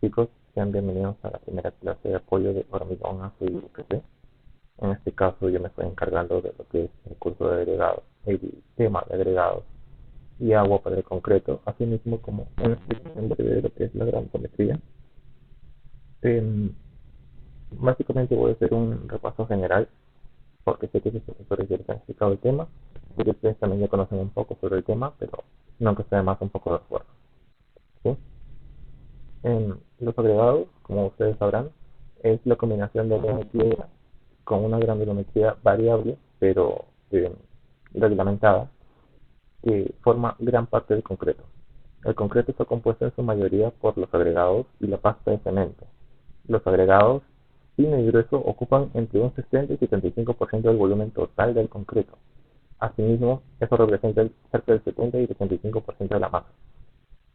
Chicos, sean bienvenidos a la primera clase de apoyo de hormigón ácido y UPC. En este caso yo me estoy encargando de lo que es el curso de agregados, el tema de agregados y agua para el concreto, así mismo como una explicación breve de lo que es la granulometría. Em, Básicamente voy a hacer un repaso general, porque sé que sus profesores ya les han explicado el tema, y que ustedes también ya conocen un poco sobre el tema, pero no que sea más un poco de esfuerzo, ¿sí? Los agregados, como ustedes sabrán, es la combinación de geometría con una granulometría variable, pero reglamentada, que forma gran parte del concreto. El concreto está compuesto en su mayoría por los agregados y la pasta de cemento. Los agregados fino y grueso ocupan entre un 60 y 75% del volumen total del concreto. Asimismo, eso representa cerca del 70 y 75% de la masa.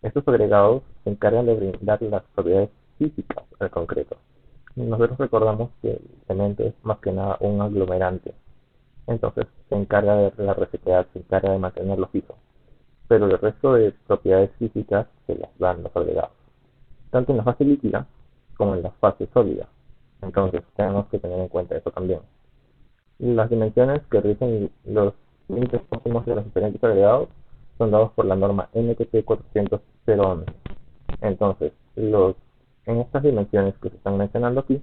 Estos agregados se encargan de brindar las propiedades físicas al concreto. Nosotros recordamos que el cemento es más que nada un aglomerante, entonces se encarga de la resequedad, se encarga de mantenerlo fijo, pero el resto de propiedades físicas se las dan los agregados, tanto en la fase líquida como en la fase sólida. Entonces tenemos que tener en cuenta eso también. Las dimensiones que rigen los límites máximos de los diferentes agregados son dados por la norma NTP 400-011. Entonces, en estas dimensiones que se están mencionando aquí,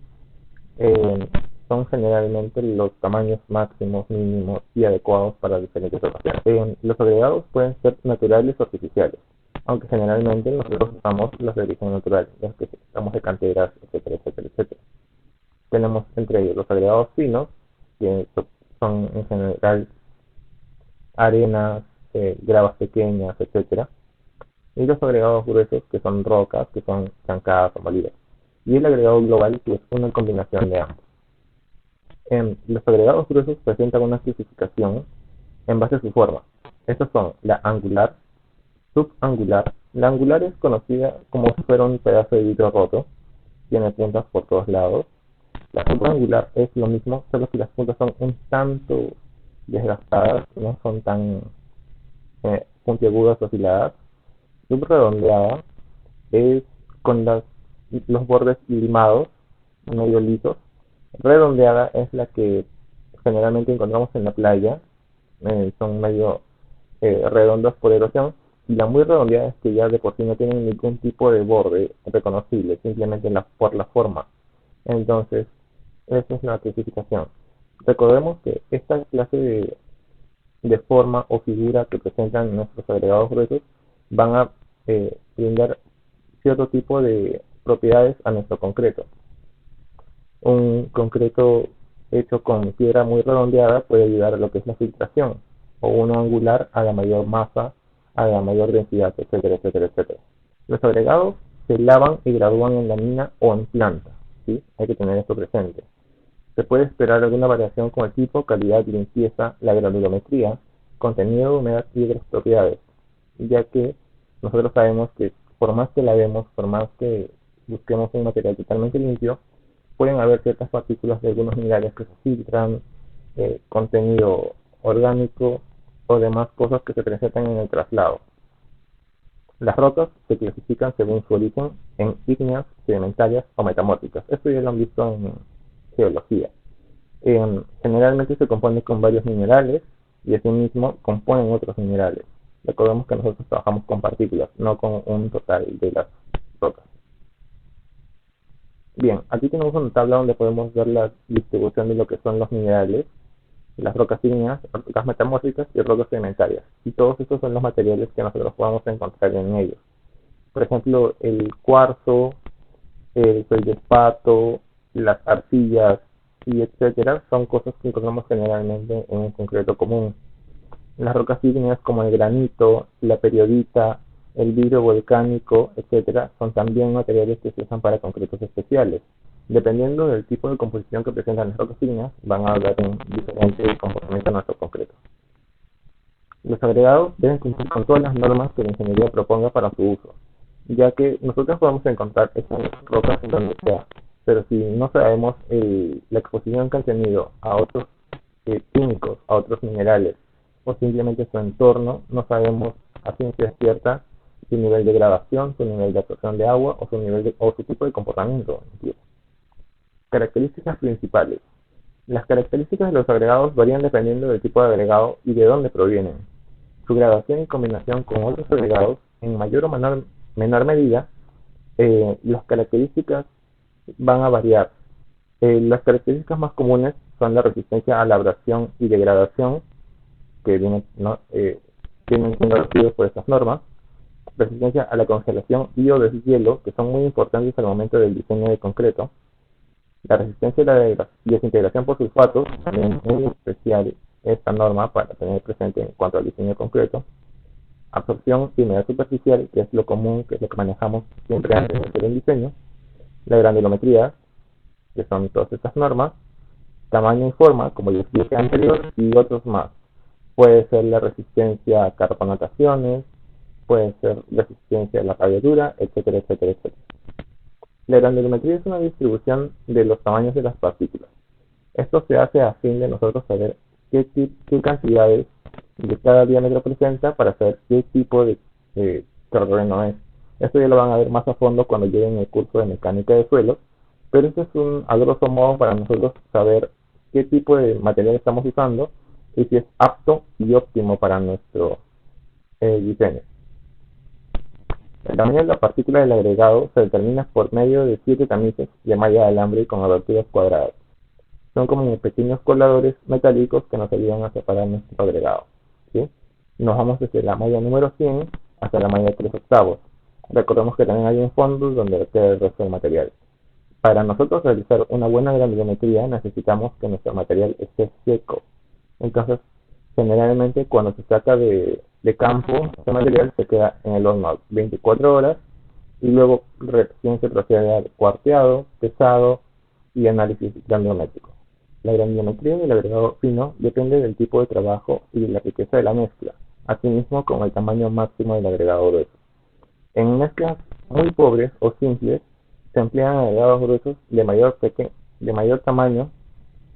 eh, son generalmente los tamaños máximos, mínimos y adecuados para diferentes ocasiones. Los agregados pueden ser naturales o artificiales, aunque generalmente nosotros usamos los de origen natural, los que usamos de canteras, etcétera, etcétera, etcétera. Tenemos entre ellos los agregados finos, que son en general arenas, gravas pequeñas, etcétera, y los agregados gruesos, que son rocas, que son zancadas o molidas, y el agregado global, que es una combinación de ambos. Los agregados gruesos presentan una clasificación en base a su forma. Estos son la angular, subangular. La angular es conocida como si fuera un pedazo de vidrio roto, tiene puntas por todos lados. La subangular es lo mismo, solo que las puntas son un tanto desgastadas, no son tan puntiagudas o afiladas. Subredondeada es con los bordes limados, medio lisos. Redondeada es la que generalmente encontramos en la playa, son medio redondas por erosión. Y la muy redondeada es que ya de por sí no tienen ningún tipo de borde reconocible, simplemente por la forma. Entonces, esa es la clasificación. Recordemos que esta clase de forma o figura que presentan nuestros agregados gruesos van a brindar cierto tipo de propiedades a nuestro concreto. Un concreto hecho con piedra muy redondeada puede ayudar a lo que es la filtración, o uno angular a la mayor masa, a la mayor densidad, etcétera, etcétera, etcétera. Los agregados se lavan y gradúan en lámina o en planta, ¿sí? Hay que tener esto presente. Se puede esperar alguna variación con el tipo, calidad, limpieza, la granulometría, contenido de humedad y otras propiedades, ya que nosotros sabemos que por más que lavemos, por más que busquemos un material totalmente limpio, pueden haber ciertas partículas de algunos minerales que se filtran, contenido orgánico o demás cosas que se presentan en el traslado. Las rocas se clasifican según su origen en ígneas, sedimentarias o metamórficas. Esto ya lo han visto en geología. Generalmente se compone con varios minerales y asimismo componen otros minerales. Recordemos que nosotros trabajamos con partículas, no con un total de las rocas. Bien, aquí tenemos una tabla donde podemos ver la distribución de lo que son los minerales, las rocas ígneas, rocas metamórficas y rocas sedimentarias. Y todos estos son los materiales que nosotros podemos encontrar en ellos. Por ejemplo, el cuarzo, el feldespato, las arcillas y etcétera, son cosas que encontramos generalmente en un concreto común. Las rocas ígneas como el granito, la periodita, el vidrio volcánico, etcétera, son también materiales que se usan para concretos especiales. Dependiendo del tipo de composición que presentan las rocas ígneas, van a dar un diferente comportamiento a nuestro concreto. Los agregados deben cumplir con todas las normas que la ingeniería proponga para su uso, ya que nosotros podemos encontrar estas rocas en donde sea, pero si no sabemos la exposición que han tenido a otros químicos, a otros minerales, o simplemente su entorno, no sabemos a ciencia cierta su nivel de gradación, su nivel de absorción de agua o o su tipo de comportamiento. Características principales. Las características de los agregados varían dependiendo del tipo de agregado y de dónde provienen. Su gradación y combinación con otros agregados, en mayor o menor medida, las características van a variar. Las características más comunes son la resistencia a la abrasión y degradación, que vienen siendo regidos por estas normas, resistencia a la congelación y o deshielo, que son muy importantes al momento del diseño de concreto, la resistencia a la desintegración por sulfatos, también muy especial esta norma para tener presente en cuanto al diseño concreto, absorción y humedad superficial, que es lo común, que es lo que manejamos siempre antes de hacer el diseño, la granulometría, que son todas estas normas, tamaño y forma, como les dije anterior, y otros más. Puede ser la resistencia a carbonataciones, puede ser resistencia a la radiadura, etcétera, etcétera, etcétera. La granulometría es una distribución de los tamaños de las partículas. Esto se hace a fin de nosotros saber qué cantidades de cada diámetro presenta para saber qué tipo de terreno es. Esto ya lo van a ver más a fondo cuando lleguen el curso de mecánica de suelos, pero esto es a grosso modo para nosotros saber qué tipo de material estamos usando y si es apto y óptimo para nuestro diseño. El tamaño de la partícula del agregado se determina por medio de 7 tamices de malla de alambre con aberturas cuadradas. Son como pequeños coladores metálicos que nos ayudan a separar nuestro agregado, ¿sí? Nos vamos desde la malla número 100 hasta la malla 3/8. Recordemos que también hay un fondo donde queda el resto del material. Para nosotros realizar una buena granulometría necesitamos que nuestro material esté seco. Entonces, generalmente cuando se saca de campo, este material se queda en el horno 24 horas y luego recién se procede al cuarteado, pesado y análisis granulométrico. La granulometría del agregado fino depende del tipo de trabajo y de la riqueza de la mezcla, asimismo como el tamaño máximo del agregado grueso. En mezclas muy pobres o simples se emplean agregados gruesos de mayor tamaño,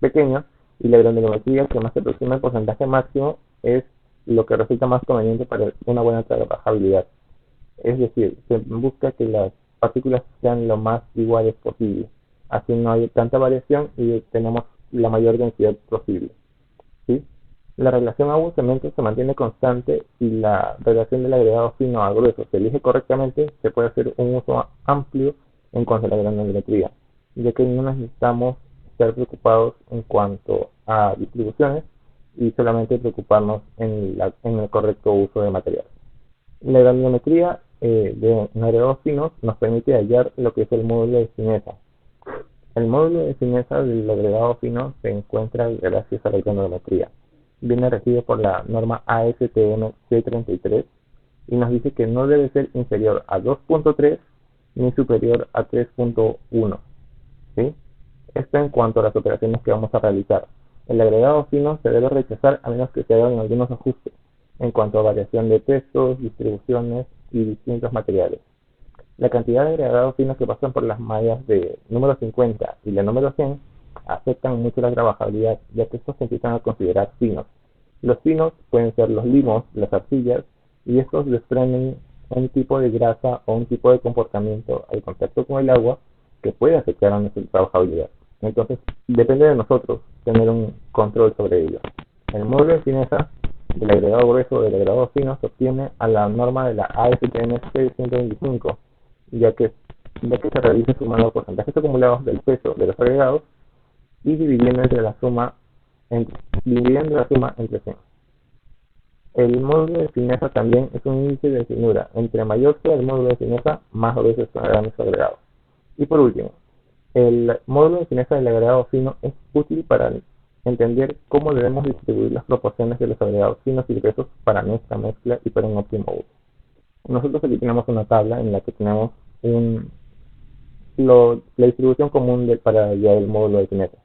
pequeños, y la granulometría que más se aproxima al porcentaje máximo es lo que resulta más conveniente para una buena trabajabilidad. Es decir, se busca que las partículas sean lo más iguales posible. Así no hay tanta variación y tenemos la mayor densidad posible, ¿sí? La relación agua-cemento se mantiene constante y la relación del agregado fino a grueso se elige correctamente, se puede hacer un uso amplio en cuanto a la granulometría, ya que no necesitamos estar preocupados en cuanto a distribuciones y solamente preocuparnos en el correcto uso de material. La granulometría de agregados finos nos permite hallar lo que es el módulo de fineza. El módulo de fineza del agregado fino se encuentra gracias a la granulometría. Viene regido por la norma ASTM C33 y nos dice que no debe ser inferior a 2.3 ni superior a 3.1. ¿Sí? Esto en cuanto a las operaciones que vamos a realizar. El agregado fino se debe rechazar a menos que se hagan algunos ajustes en cuanto a variación de pesos, distribuciones y distintos materiales. La cantidad de agregados finos que pasan por las mallas de número 50 y la número 100 afectan mucho la trabajabilidad, ya que estos se empiezan a considerar finos. Los finos pueden ser los limos, las arcillas, y estos desprenden un tipo de grasa o un tipo de comportamiento al contacto con el agua que puede afectar a nuestra trabajabilidad. Entonces, depende de nosotros tener un control sobre ello. El módulo de fineza del agregado grueso o del agregado fino se obtiene a la norma de la ASTM C125, ya que se realiza sumando porcentajes acumulados del peso de los agregados y dividiendo la suma entre 100. El módulo de fineza también es un índice de finura. Entre mayor sea el módulo de fineza, más gruesos serán los agregados. Y por último, el módulo de fineza del agregado fino es útil para entender cómo debemos distribuir las proporciones de los agregados finos y gruesos para nuestra mezcla y para un óptimo uso. Nosotros aquí tenemos una tabla en la que tenemos la distribución común para ya el módulo de fineza.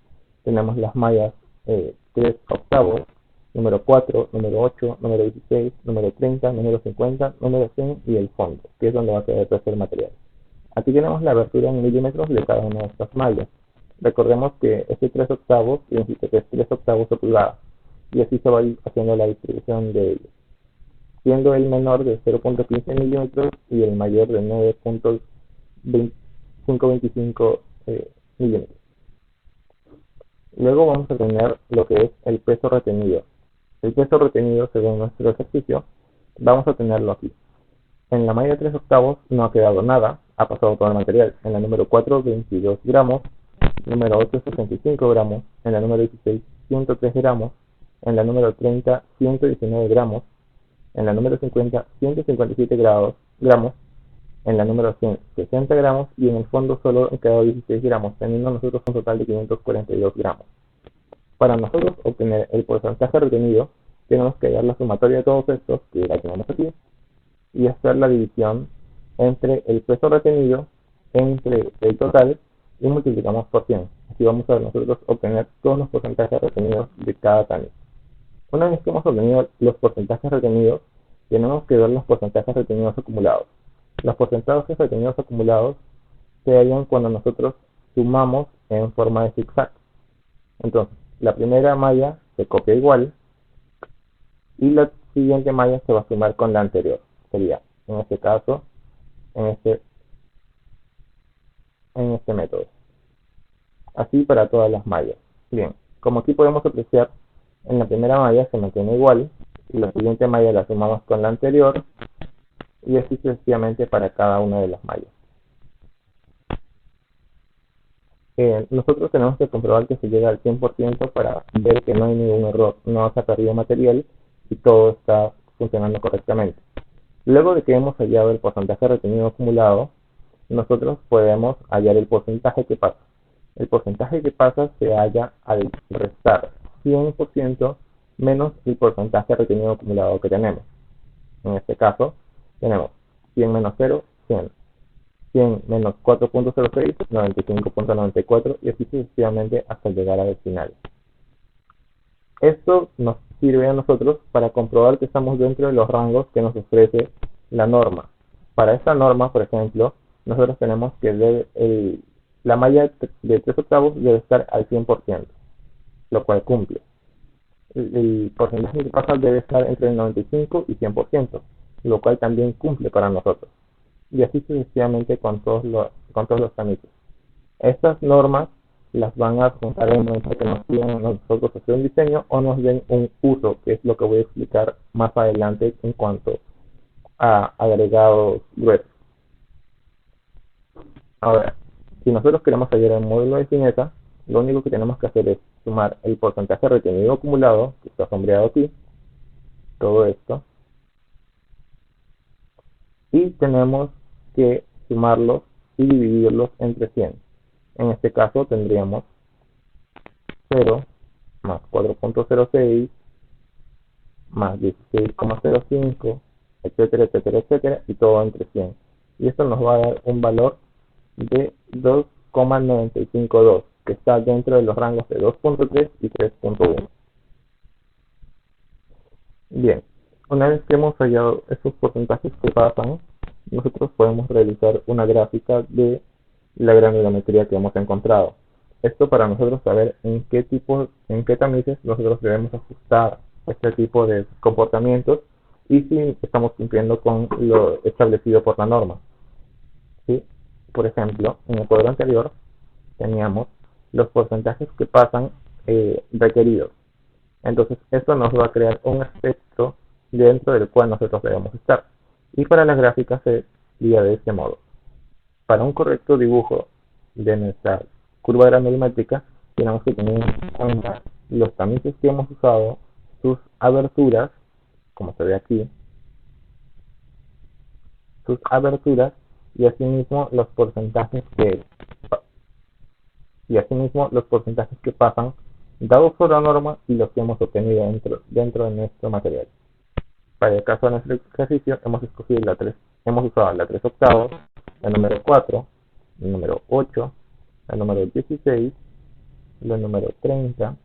Tenemos las mallas 3/8, número 4, número 8, número 16, número 30, número 50, número 100 y el fondo, que es donde va a quedar el material. Aquí tenemos la abertura en milímetros de cada una de estas mallas. Recordemos que este 3/8 significa que es 3/8 de pulgada, y así se va a ir haciendo la distribución de ellos. siendo el menor de 0.15 milímetros y el mayor de 9.525 milímetros. Luego vamos a tener lo que es el peso retenido. El peso retenido, según nuestro ejercicio, vamos a tenerlo aquí. En la malla 3 octavos no ha quedado nada, ha pasado todo el material. En la número 4, 22 gramos. Número 8, 65 gramos. En la número 16, 103 gramos. En la número 30, 119 gramos. En la número 50, 157 gramos. En la número 100, 60 gramos. Y en el fondo solo han quedado 16 gramos, teniendo nosotros un total de 542 gramos. Para nosotros obtener el porcentaje retenido, tenemos que hallar la sumatoria de todos estos, que la tenemos aquí, y hacer la división entre el peso retenido entre el total y multiplicamos por 100. Así vamos a nosotros obtener todos los porcentajes retenidos de cada tamiz. Una vez que hemos obtenido los porcentajes retenidos, tenemos que ver los porcentajes retenidos acumulados. Los porcentajes retenidos acumulados se hallan cuando nosotros sumamos en forma de zigzag. Entonces, la primera malla se copia igual y la siguiente malla se va a sumar con la anterior. Sería, en este caso, en este método. Así para todas las mallas. Bien, como aquí podemos apreciar, en la primera malla se mantiene igual y la siguiente malla la sumamos con la anterior y así sucesivamente para cada una de las mallas. Nosotros tenemos que comprobar que se llega al 100% para ver que no hay ningún error, no se ha perdido material y todo está funcionando correctamente. Luego de que hemos hallado el porcentaje retenido acumulado, nosotros podemos hallar el porcentaje que pasa. El porcentaje que pasa se halla al restar 100% menos el porcentaje retenido acumulado que tenemos. En este caso, tenemos 100 menos 0, 100. 100 menos 4.06, 95.94 y así sucesivamente hasta llegar al final. Esto nos sirve a nosotros para comprobar que estamos dentro de los rangos que nos ofrece la norma. Para esta norma, por ejemplo, nosotros tenemos que la malla de 3 octavos debe estar al 100%, lo cual cumple. El porcentaje que pasa debe estar entre el 95 y 100%, lo cual también cumple para nosotros. Y así sucesivamente con todos los tamices. Estas normas las van a adjuntar en el momento que nos pidan a nosotros hacer un diseño o nos den un uso, que es lo que voy a explicar más adelante en cuanto a agregados gruesos. Ahora, si nosotros queremos hallar el módulo de fineza, lo único que tenemos que hacer es sumar el porcentaje retenido acumulado, que está sombreado aquí, todo esto, y tenemos que sumarlos y dividirlos entre 100. En este caso tendríamos 0 más 4.06 más 16,05, etcétera, etcétera, etcétera, y todo entre 100. Y esto nos va a dar un valor de 2,952, que está dentro de los rangos de 2.3 y 3.1. Bien, una vez que hemos hallado estos porcentajes que pasan, nosotros podemos realizar una gráfica de la granulometría que hemos encontrado. Esto para nosotros saber en qué tamices nosotros debemos ajustar este tipo de comportamientos y si estamos cumpliendo con lo establecido por la norma. ¿Sí? Por ejemplo, en el cuadro anterior teníamos los porcentajes que pasan requeridos. Entonces, esto nos va a crear un aspecto dentro del cual nosotros debemos estar. Y para las gráficas sería de este modo. Para un correcto dibujo de nuestra curva granulométrica, tenemos que tener en cuenta los tamices que hemos usado, sus aberturas, como se ve aquí, sus aberturas y asimismo los porcentajes que pasan dados por la norma y los que hemos obtenido dentro de nuestro material. Para el caso de nuestro ejercicio hemos usado la 3 octavos, la número 4, la número 8, la número 16, la número 30,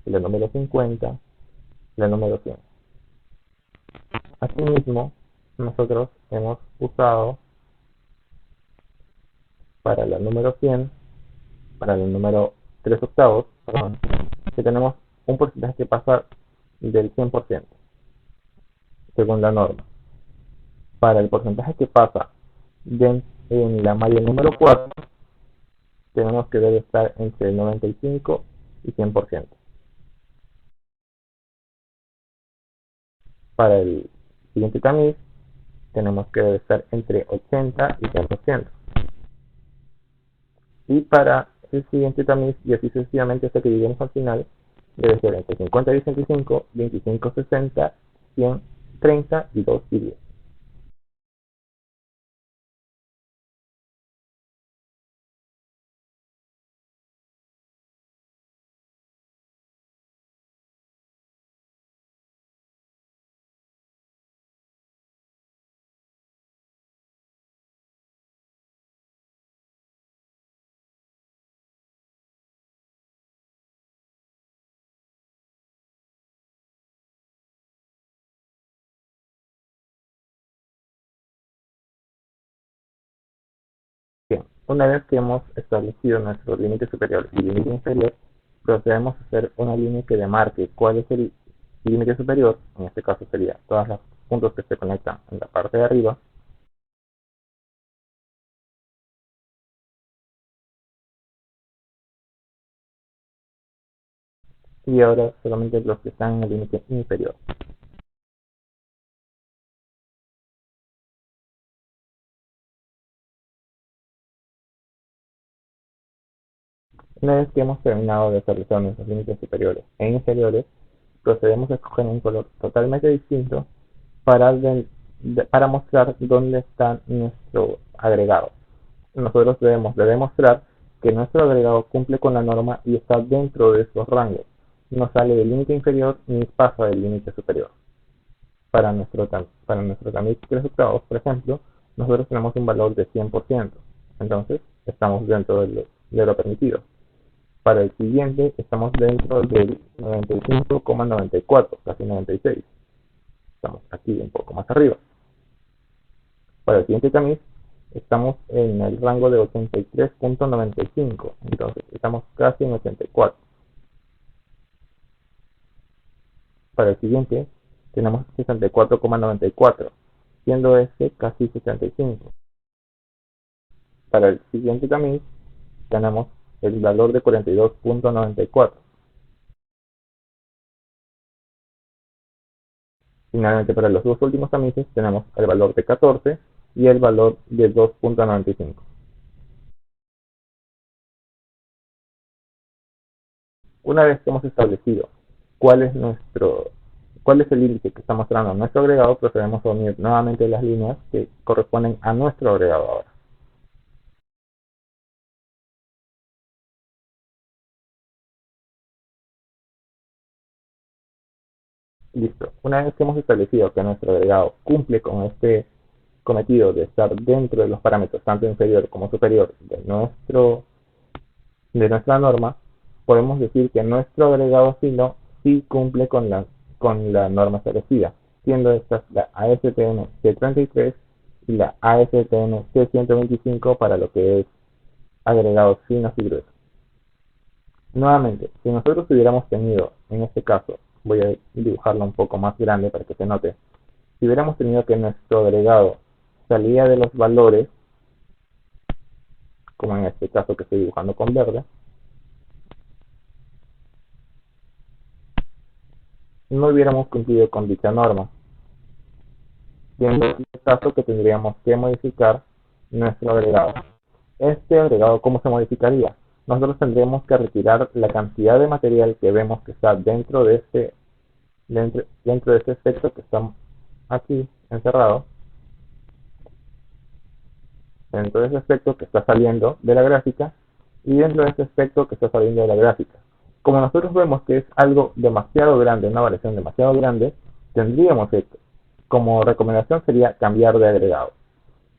la número 50, la número 100. Asimismo, nosotros hemos usado para la número 100, para el número 3 octavos, que tenemos un porcentaje que pasa del 100%. según la norma. Para el porcentaje que pasa en la malla número 4, tenemos que debe estar entre el 95 y 100%. Para el siguiente tamiz, tenemos que debe estar entre 80 y 100%. Y para el siguiente tamiz, y así sucesivamente hasta que lleguemos al final, debe ser entre 50 y 65, 25, 60, 100, 30 y 2 y 10. Bien, una vez que hemos establecido nuestro límite superior y límite inferior, procedemos a hacer una línea que demarque cuál es el límite superior, en este caso sería todos los puntos que se conectan en la parte de arriba, y ahora solamente los que están en el límite inferior. Una vez que hemos terminado de establecer nuestros límites superiores e inferiores, procedemos a escoger un color totalmente distinto para mostrar dónde está nuestro agregado. Nosotros debemos de demostrar que nuestro agregado cumple con la norma y está dentro de esos rangos. No sale del límite inferior ni pasa del límite superior. Para nuestro tamiz 3/8, por ejemplo, nosotros tenemos un valor de 100%. Entonces, estamos dentro de lo permitido. Para el siguiente, estamos dentro del 95,94, casi 96. Estamos aquí un poco más arriba. Para el siguiente tamiz, estamos en el rango de 83,95. Entonces, estamos casi en 84. Para el siguiente, tenemos 64,94, siendo este casi 75. Para el siguiente tamiz, tenemos el valor de 42,94. Finalmente, para los dos últimos tamices tenemos el valor de 14 y el valor de 2,95. Una vez que hemos establecido cuál es el índice que está mostrando nuestro agregado, procedemos a unir nuevamente las líneas que corresponden a nuestro agregado ahora. Listo. Una vez que hemos establecido que nuestro agregado cumple con este cometido de estar dentro de los parámetros tanto inferior como superior de nuestra norma, podemos decir que nuestro agregado fino sí cumple con la norma establecida, siendo estas la ASTM C33 y la ASTM C125 para lo que es agregados finos y gruesos. Nuevamente, si nosotros hubiéramos tenido, en este caso, voy a dibujarlo un poco más grande para que se note, si hubiéramos tenido que nuestro agregado salía de los valores, como en este caso que estoy dibujando con verde, no hubiéramos cumplido con dicha norma, siendo en este caso que tendríamos que modificar nuestro agregado. Este agregado, ¿cómo se modificaría? Nosotros tendríamos que retirar la cantidad de material que vemos que está dentro de este efecto que está aquí encerrado, dentro de ese aspecto que está saliendo de la gráfica y dentro de ese aspecto que está saliendo de la gráfica. Como nosotros vemos que es algo demasiado grande, una variación demasiado grande, tendríamos que, como recomendación sería cambiar de agregado.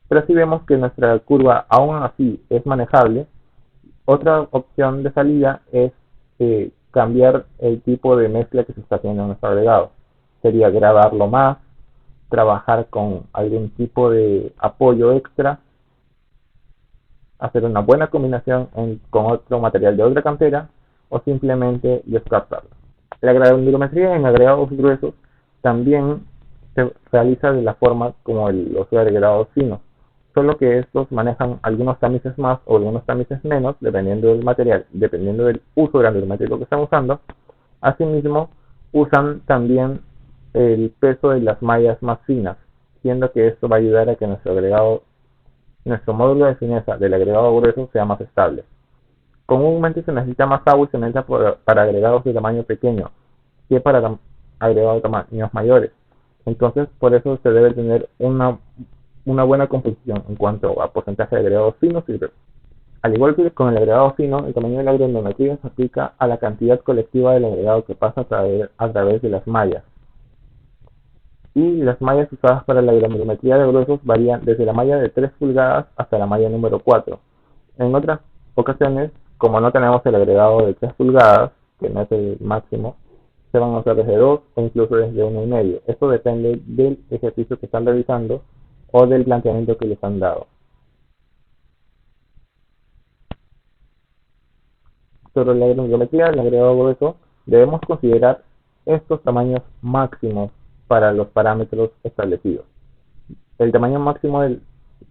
Pero si vemos que nuestra curva aún así es manejable, otra opción de salida es cambiar el tipo de mezcla que se está haciendo en nuestro agregado. Sería gradarlo más, trabajar con algún tipo de apoyo extra, hacer una buena combinación con otro material de otra cantera o simplemente descartarlo. La granulometría en agregados gruesos también se realiza de la forma como los agregados finos, solo que estos manejan algunos tamices más o algunos tamices menos, dependiendo del material, dependiendo del uso grande del material que están usando. Asimismo, usan también el peso de las mallas más finas, siendo que esto va a ayudar a que nuestro módulo de fineza del agregado grueso sea más estable. Comúnmente se necesita más agua y cemento para agregados de tamaño pequeño que para agregados de tamaños mayores. Entonces, por eso se debe tener una buena composición en cuanto a porcentaje de agregados finos y gruesos. Al igual que con el agregado fino, el tamaño de la granulometría se aplica a la cantidad colectiva del agregado que pasa a través de las mallas. Y las mallas usadas para la granulometría de gruesos varían desde la malla de 3 pulgadas hasta la malla número 4. En otras ocasiones, como no tenemos el agregado de 3 pulgadas, que no es el máximo, se van a usar desde 2 o incluso desde 1,5. Esto depende del ejercicio que están realizando o del planteamiento que les han dado. Sobre la granulometría del agregado grueso, debemos considerar estos tamaños máximos para los parámetros establecidos. El tamaño máximo del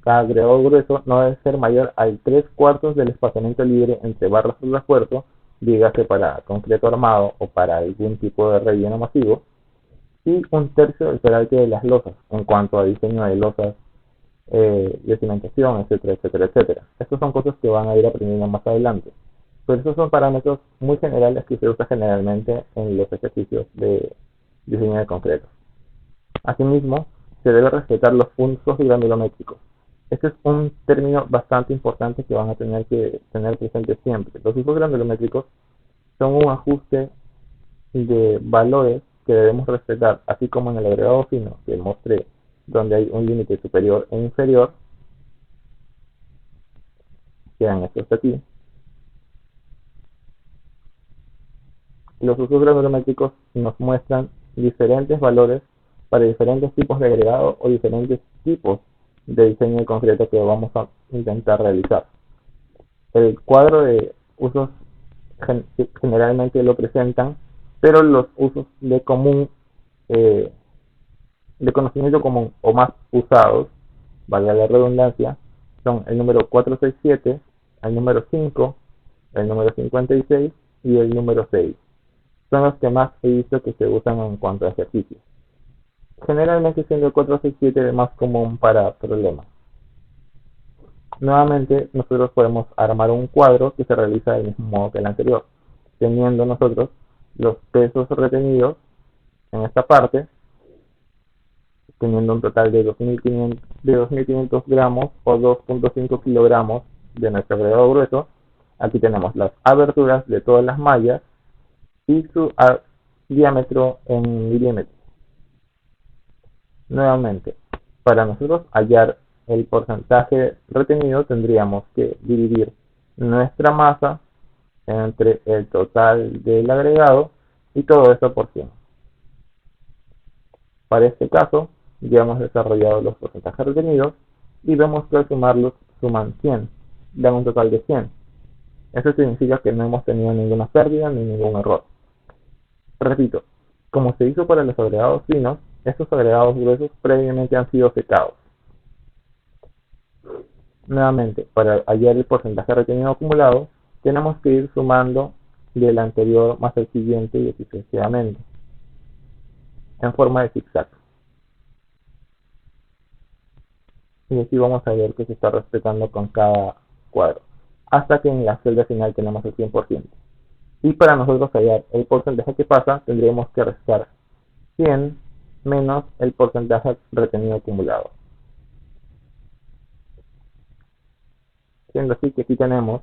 agregado grueso no debe ser mayor al 3/4 del espaciamiento libre entre barras de refuerzo, dígase para concreto armado o para algún tipo de relleno masivo, y 1/3 del peralte de las losas en cuanto a diseño de losas, de cimentación, etcétera, etcétera, etcétera. Estas son cosas que van a ir aprendiendo más adelante. Pero estos son parámetros muy generales que se usan generalmente en los ejercicios de diseño de concreto. Asimismo, se debe respetar los usos granulométricos. Este es un término bastante importante que van a tener que tener presente siempre. Los usos granulométricos son un ajuste de valores que debemos respetar, así como en el agregado fino que mostré, donde hay un límite superior e inferior, quedan estos aquí. Los usos granulométricos nos muestran diferentes valores para diferentes tipos de agregado o diferentes tipos de diseño de concreto que vamos a intentar realizar. El cuadro de usos generalmente lo presentan, pero los usos de conocimiento común o más usados, valga la redundancia, son el número 467, el número 5, el número 56 y el número 6. Son los que más he visto que se usan en cuanto a ejercicios. Generalmente siendo el 467 el más común para problemas. Nuevamente, nosotros podemos armar un cuadro que se realiza del mismo modo que el anterior, teniendo nosotros los pesos retenidos en esta parte, teniendo un total de 2.500 gramos o 2.5 kilogramos de nuestro agregado grueso. Aquí tenemos las aberturas de todas las mallas y su diámetro en milímetros. Nuevamente, para nosotros hallar el porcentaje retenido tendríamos que dividir nuestra masa entre el total del agregado y todo esto por 100. Para este caso ya hemos desarrollado los porcentajes retenidos y vemos que al sumarlos suman 100, dan un total de 100. Eso significa que no hemos tenido ninguna pérdida ni ningún error. Repito, como se hizo para los agregados finos, estos agregados gruesos previamente han sido secados. Nuevamente, para hallar el porcentaje retenido acumulado, tenemos que ir sumando del anterior más el siguiente y así sucesivamente, en forma de zigzag. Y aquí vamos a ver que se está respetando con cada cuadro, hasta que en la celda final tenemos el 100%. Y para nosotros hallar el porcentaje que pasa, tendríamos que restar 100 menos el porcentaje retenido acumulado. Siendo así que aquí tenemos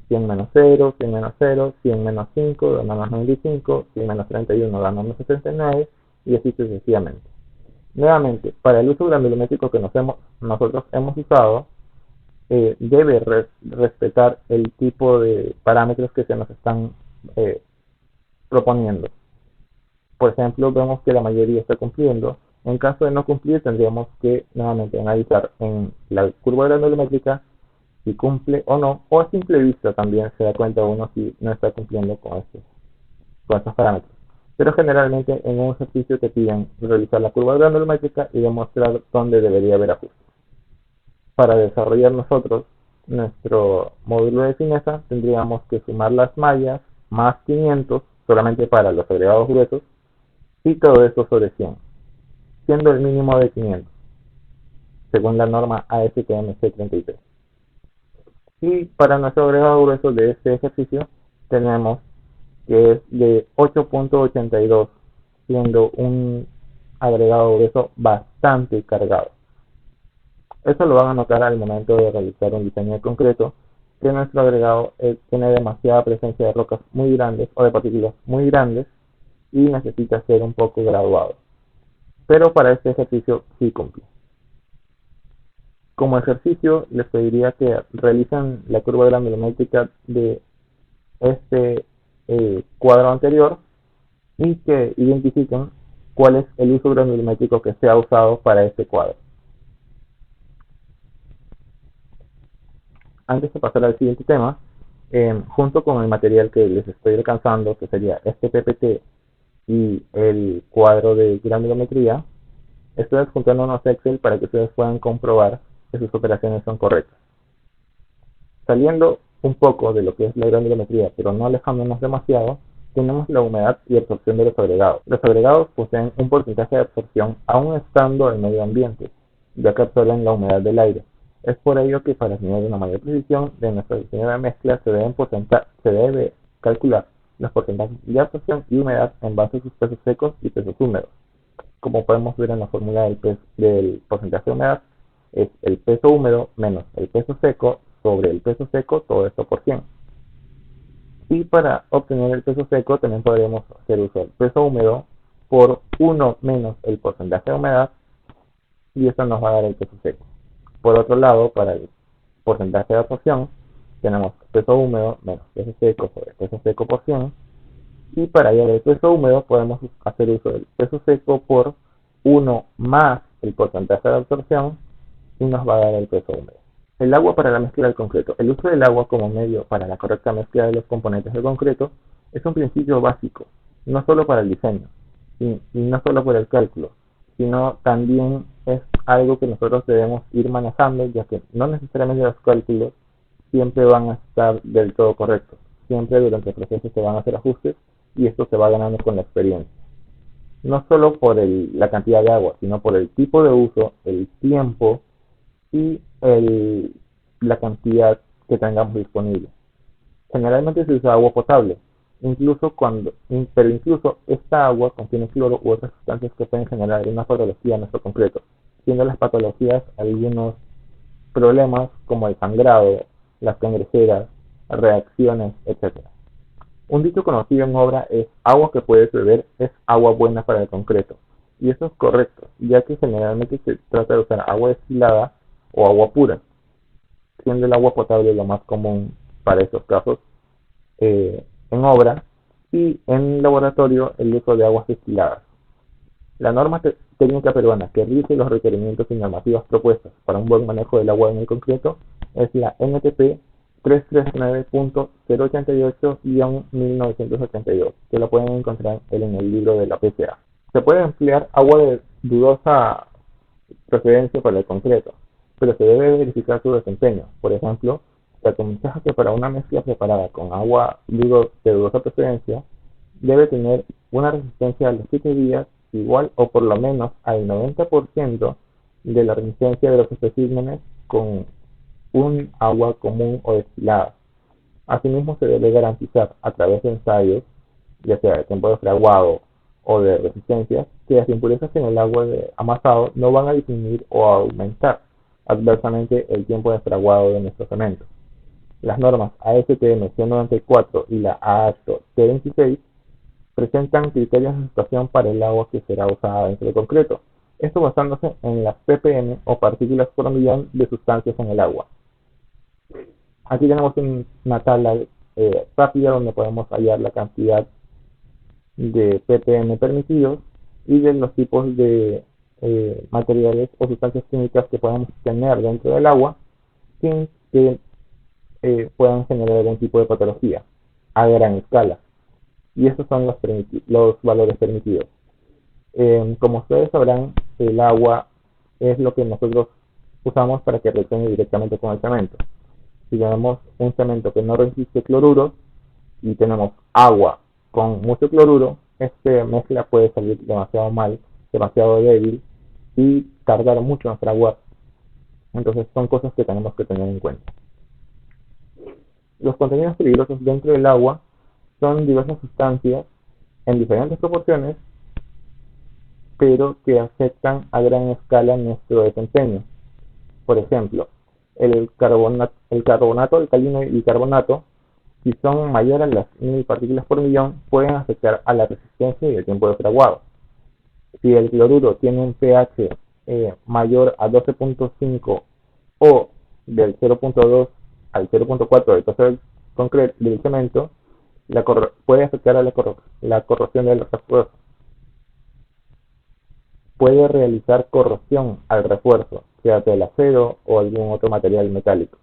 100 menos 0, 100 menos 0, 100 menos 5, da menos 95, 100 menos 31 da menos 69 y así sucesivamente. Nuevamente, para el uso granulométrico que nosotros hemos usado, debe respetar el tipo de parámetros que se nos están proponiendo. Por ejemplo, vemos que la mayoría está cumpliendo. En caso de no cumplir, tendríamos que nuevamente analizar en la curva granulométrica si cumple o no, o a simple vista también se da cuenta uno si no está cumpliendo con estos parámetros. pero generalmente en un ejercicio te piden realizar la curva granulométrica y demostrar dónde debería haber ajustes. Para desarrollar nosotros nuestro módulo de fineza tendríamos que sumar las mallas más 500 solamente para los agregados gruesos y todo eso sobre 100, siendo el mínimo de 500 según la norma ASTM C33. Y para nuestro agregado grueso de este ejercicio tenemos que es de 8.82, siendo un agregado grueso bastante cargado. Eso lo van a notar al momento de realizar un diseño concreto, que nuestro agregado tiene demasiada presencia de rocas muy grandes o de partículas muy grandes y necesita ser un poco graduado. Pero para este ejercicio sí cumple. Como ejercicio les pediría que realicen la curva granulométrica de este cuadro anterior y que identifiquen cuál es el uso granulométrico que se ha usado para este cuadro. Antes de pasar al siguiente tema, junto con el material que les estoy alcanzando, que sería este PPT y el cuadro de granulometría, estoy adjuntando unos Excel para que ustedes puedan comprobar que sus operaciones son correctas. Saliendo un poco de lo que es la granulometría, pero no alejándonos demasiado, tenemos la humedad y absorción de los agregados. Los agregados poseen un porcentaje de absorción aún estando en medio ambiente, ya que absorben la humedad del aire. Es por ello que para tener una mayor precisión de nuestro diseño de mezcla se debe calcular los porcentajes de absorción y humedad en base a sus pesos secos y pesos húmedos. Como podemos ver en la fórmula del porcentaje de humedad, es el peso húmedo menos el peso seco sobre el peso seco, todo esto por 100. Y para obtener el peso seco también podremos hacer uso del peso húmedo por 1 menos el porcentaje de humedad, y esto nos va a dar el peso seco. Por otro lado, para el porcentaje de absorción, tenemos peso húmedo menos peso seco sobre peso seco por 100. Y para hallar el peso húmedo podemos hacer uso del peso seco por 1 más el porcentaje de absorción y nos va a dar el peso húmedo. El agua para la mezcla del concreto. El uso del agua como medio para la correcta mezcla de los componentes del concreto es un principio básico, no solo para el diseño y no solo por el cálculo, sino también es algo que nosotros debemos ir manejando, ya que no necesariamente los cálculos siempre van a estar del todo correctos. Siempre durante el proceso se van a hacer ajustes y esto se va ganando con la experiencia. No solo por la cantidad de agua, sino por el tipo de uso, el tiempo y la cantidad que tengamos disponible. Generalmente se usa agua potable, pero incluso esta agua contiene cloro u otras sustancias que pueden generar una patología en nuestro concreto, siendo las patologías algunos problemas como el sangrado, las cangrejeras, reacciones, etc. Un dicho conocido en obra es: agua que puedes beber es agua buena para el concreto. Y eso es correcto, ya que generalmente se trata de usar agua destilada o agua pura, siendo el agua potable lo más común para estos casos en obra, y en laboratorio el uso de aguas destiladas. La norma técnica peruana que rige los requerimientos y normativas propuestas para un buen manejo del agua en el concreto es la NTP 339.088-1982, que lo pueden encontrar en el libro de la PCA. Se puede emplear agua de dudosa procedencia para el concreto, pero se debe verificar su desempeño. Por ejemplo, se aconseja que para una mezcla preparada con agua de dudosa procedencia debe tener una resistencia a los 7 días igual o por lo menos al 90% de la resistencia de los especímenes con un agua común o destilada. Asimismo, se debe garantizar a través de ensayos, ya sea de tiempo de fraguado o de resistencia, que las impurezas en el agua de amasado no van a disminuir o a aumentar adversamente el tiempo de fraguado de nuestro cemento. Las normas ASTM C94 y la AASHTO C26 presentan criterios de situación para el agua que será usada dentro del concreto, esto basándose en las ppm o partículas por millón de sustancias en el agua. Aquí tenemos una tabla rápida donde podemos hallar la cantidad de ppm permitidos y de los tipos de materiales o sustancias químicas que podemos tener dentro del agua sin que puedan generar algún tipo de patología a gran escala. y esos son los valores permitidos. Como ustedes sabrán, el agua es lo que nosotros usamos para que reaccione directamente con el cemento. Si tenemos un cemento que no resiste cloruro y tenemos agua con mucho cloruro, esta mezcla puede salir demasiado mal, demasiado débil y tardar mucho en fraguar. Entonces son cosas que tenemos que tener en cuenta. Los contenidos peligrosos dentro del agua son diversas sustancias en diferentes proporciones, pero que afectan a gran escala nuestro desempeño. Por ejemplo, el carbonato alcalino y carbonato, si son mayores a las 1000 partículas por millón, pueden afectar a la resistencia y el tiempo de fraguado. Si el cloruro tiene un pH mayor a 12.5 o del 0.2 al 0.4 del peso del cemento, puede afectar a la corrosión del refuerzo. Puede realizar corrosión al refuerzo, sea del acero o algún otro material metálico.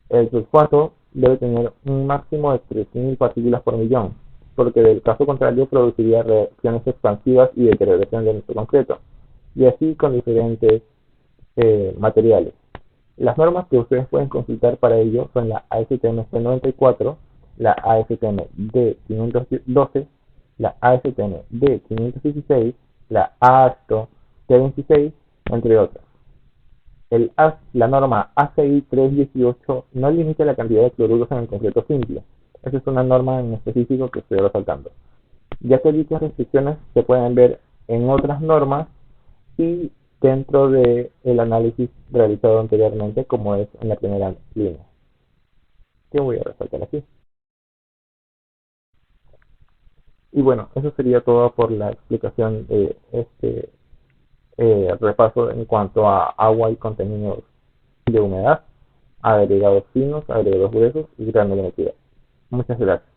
El sulfato debe tener un máximo de 3000 partículas por millón, porque del caso contrario produciría reacciones expansivas y deterioración de nuestro concreto, y así con diferentes materiales. Las normas que ustedes pueden consultar para ello son la ASTM C94, la ASTM D512, la ASTM D516, la AASTO T26, entre otras. La norma ACI 318 no limita la cantidad de cloruros en el concreto simple. Esa es una norma en específico que estoy resaltando, ya que dichas restricciones se pueden ver en otras normas y dentro del análisis realizado anteriormente, como es en la primera línea, que voy a resaltar aquí. Y bueno, eso sería todo por la explicación de este repaso en cuanto a agua y contenidos de humedad, agregados finos, agregados gruesos y granulometría. Muchas gracias.